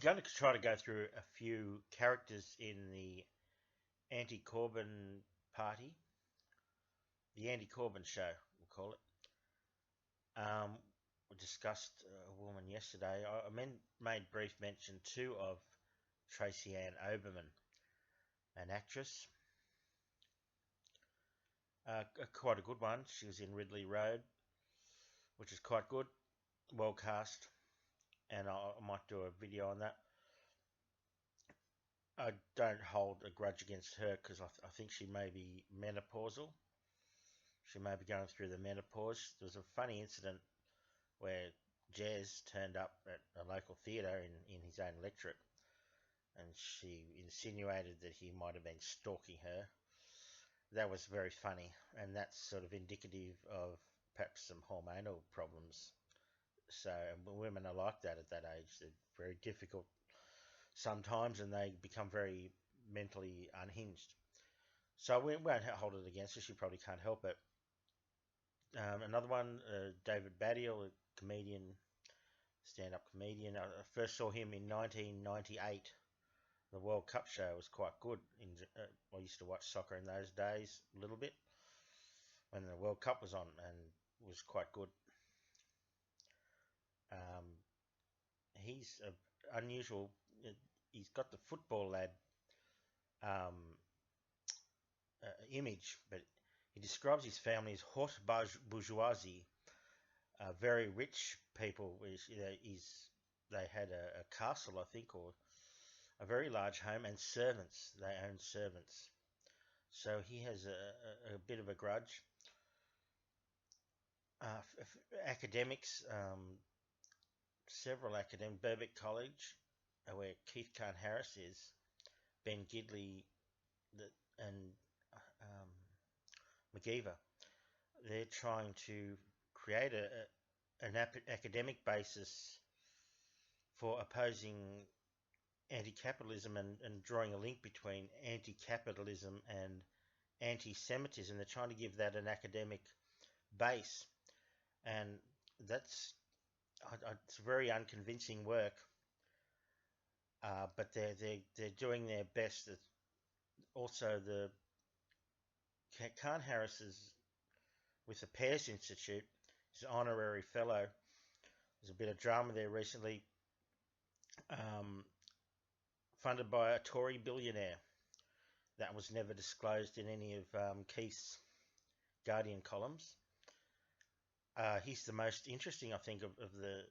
going to try to go through a few characters in the Anti-Corbyn party, the Anti-Corbyn Show, we'll call it. We discussed a woman yesterday. I made brief mention too of Tracy Ann Oberman, an actress. Quite a good one. She was in Ridley Road, which is quite good, well cast, and I might do a video on that. I don't hold a grudge against her because I think she may be menopausal. She may be going through the menopause. There was a funny incident where Jez turned up at a local theatre in his own electorate, and she insinuated that he might have been stalking her. That was very funny, and that's sort of indicative of perhaps some hormonal problems. So women are like that at that age. They're very difficult sometimes, and they become very mentally unhinged. So we won't hold it against her. She probably can't help it. Another one, David Baddiel, a comedian, stand-up comedian. I first saw him in 1998. The World Cup show was quite good. I used to watch soccer in those days a little bit when the World Cup was on, and was quite good. He's unusual. He's got the football lad image, but he describes his family as haute bourgeoisie, very rich people. They had a castle, I think, or a very large home, and servants. They owned servants. So he has a bit of a grudge. Academics, several academics, Birkbeck College, where Keith Carn-Harris is, Ben Gidley, and McGeever. They're trying to create an academic basis for opposing anti-capitalism and drawing a link between anti-capitalism and anti-Semitism. They're trying to give that an academic base, and it's very unconvincing work. But they're doing their best. Also, the Carn-Harris is with the Pearce Institute. He's an honorary fellow. There's a bit of drama there recently. Funded by a Tory billionaire. That was never disclosed in any of Keith's Guardian columns. He's the most interesting, I think, of the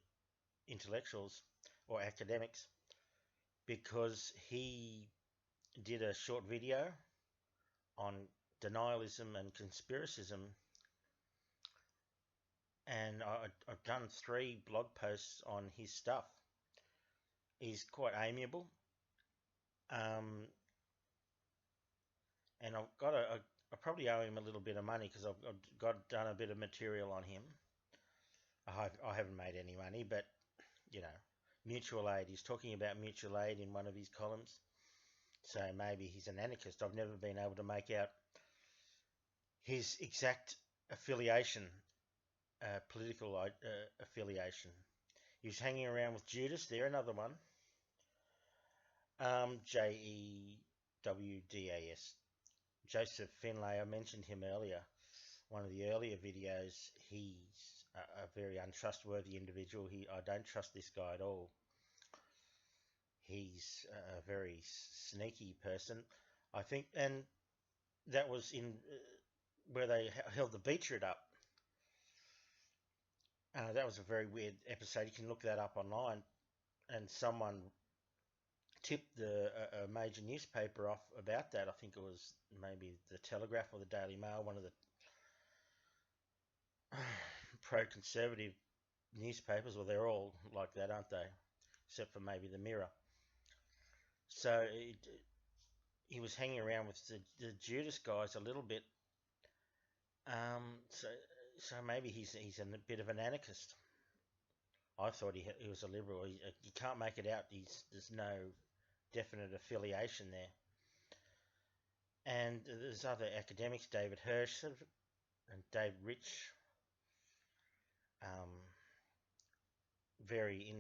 intellectuals or academics, because he did a short video on denialism and conspiracism, and I've done 3 blog posts on his stuff. He's quite amiable, and I probably owe him a little bit of money because I've done a bit of material on him. I haven't made any money, but mutual aid. He's talking about mutual aid in one of his columns, so maybe he's an anarchist. I've never been able to make out his exact affiliation, political affiliation. He was hanging around with Judas. There, another one. Jewdas. Joseph Finlay. I mentioned him earlier. One of the earlier videos. He's a very untrustworthy individual. I don't trust this guy at all. He's a very sneaky person, I think, and that was in where they held the beetroot up. That was a very weird episode. You can look that up online, and someone tipped a major newspaper off about that. I think it was maybe the Telegraph or the Daily Mail, one of the pro-conservative newspapers. Well, they're all like that, aren't they? Except for maybe the Mirror. So he was hanging around with the Judas guys a little bit. So maybe he's a bit of an anarchist. I thought he was a liberal. You can't make it out. There's no definite affiliation there. And there's other academics, David Hirsch and Dave Rich, very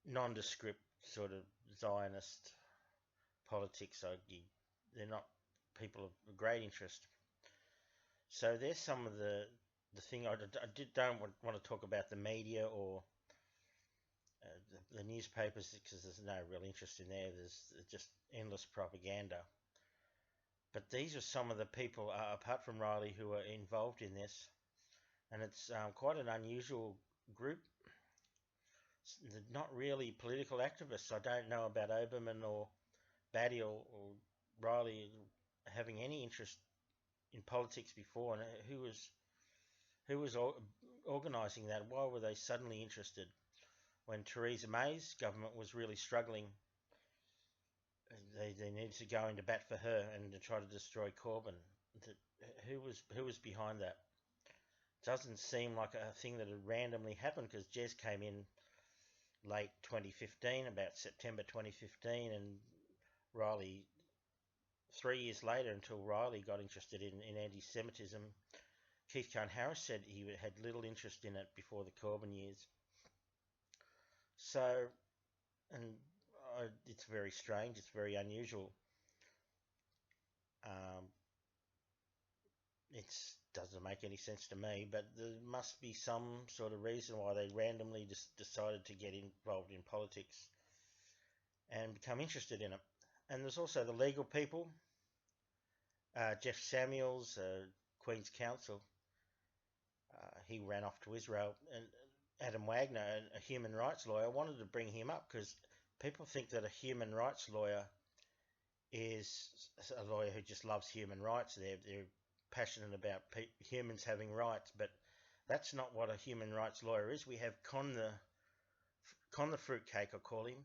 nondescript sort of Zionist politics. They're not people of great interest. So there's some of the thing. I don't want to talk about the media or the newspapers because there's no real interest in there. There's just endless propaganda. But these are some of the people, apart from Riley, who are involved in this, and it's quite an unusual group. They're not really political activists. I don't know about Oberman or Batty or Riley having any interest in politics before, and who was organising that? Why were they suddenly interested when Theresa May's government was really struggling? They needed to go into bat for her and to try to destroy Corbyn. Who was behind that? Doesn't seem like a thing that had randomly happened because Jez came in late 2015, about September 2015, and Riley 3 years later, until Riley got interested in anti-Semitism. Keith Kearns-Harris said he had little interest in it before the Corbyn years. So, and it's very strange, it's very unusual. It doesn't make any sense to me, but there must be some sort of reason why they randomly just decided to get involved in politics and become interested in it. And there's also the legal people. Jeff Samuels, Queen's Counsel, he ran off to Israel. And Adam Wagner, a human rights lawyer, wanted to bring him up because people think that a human rights lawyer is a lawyer who just loves human rights. They're passionate about humans having rights, but that's not what a human rights lawyer is. We have Con the Fruitcake, I call him,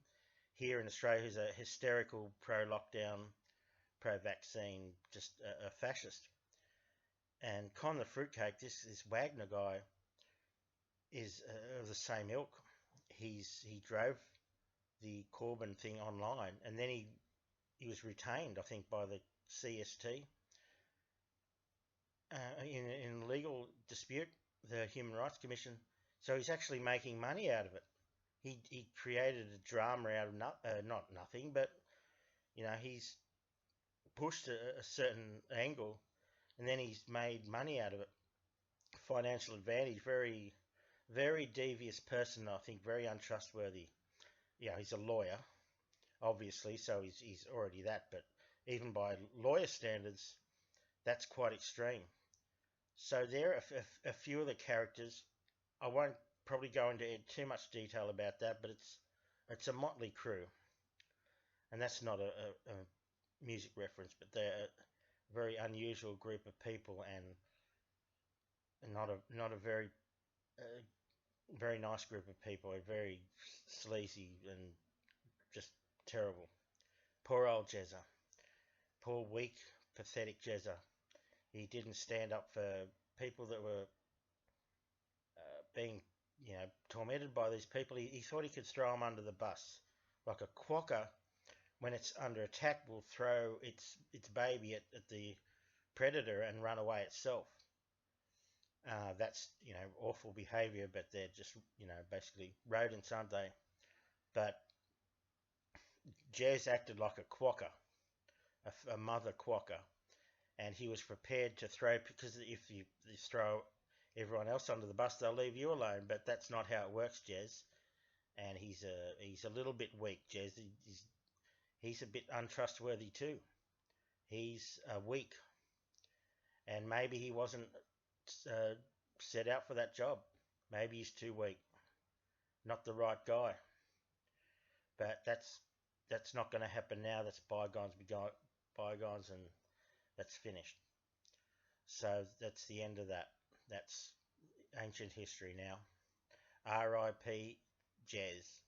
here in Australia, who's a hysterical pro-lockdown, pro-vaccine, just a fascist. And Con the Fruitcake, this Wagner guy, is of the same ilk. He drove the Corbyn thing online, and then he was retained, I think, by the CST in a legal dispute, the Human Rights Commission. So he's actually making money out of it. He created a drama out of not nothing, but he's pushed a certain angle, and then he's made money out of it. Financial advantage. Very, very devious person, I think. Very untrustworthy. Yeah, he's a lawyer, obviously, so he's already that. But even by lawyer standards, that's quite extreme. So there are a few of the characters. I won't probably go into too much detail about that, but it's a motley crew, and that's not a music reference, but they're a very unusual group of people, and not a very very nice group of people. A very sleazy and just terrible. Poor old Jezza. Poor weak, pathetic Jezza. He didn't stand up for people that were being, tormented by these people. He thought he could throw them under the bus. Like a quokka, when it's under attack, will throw its baby at the predator and run away itself. That's, awful behaviour, but they're just, basically rodents, aren't they? But Jez acted like a quokka, a mother quokka. And he was prepared to throw, because if you throw everyone else under the bus, they'll leave you alone. But that's not how it works, Jez. And he's a little bit weak, Jez. He's a bit untrustworthy too. He's weak, and maybe he wasn't set out for that job. Maybe he's too weak, not the right guy. But that's not going to happen now. That's bygones be bygones, and that's finished. So that's the end of that. That's ancient history now. R.I.P. Jez.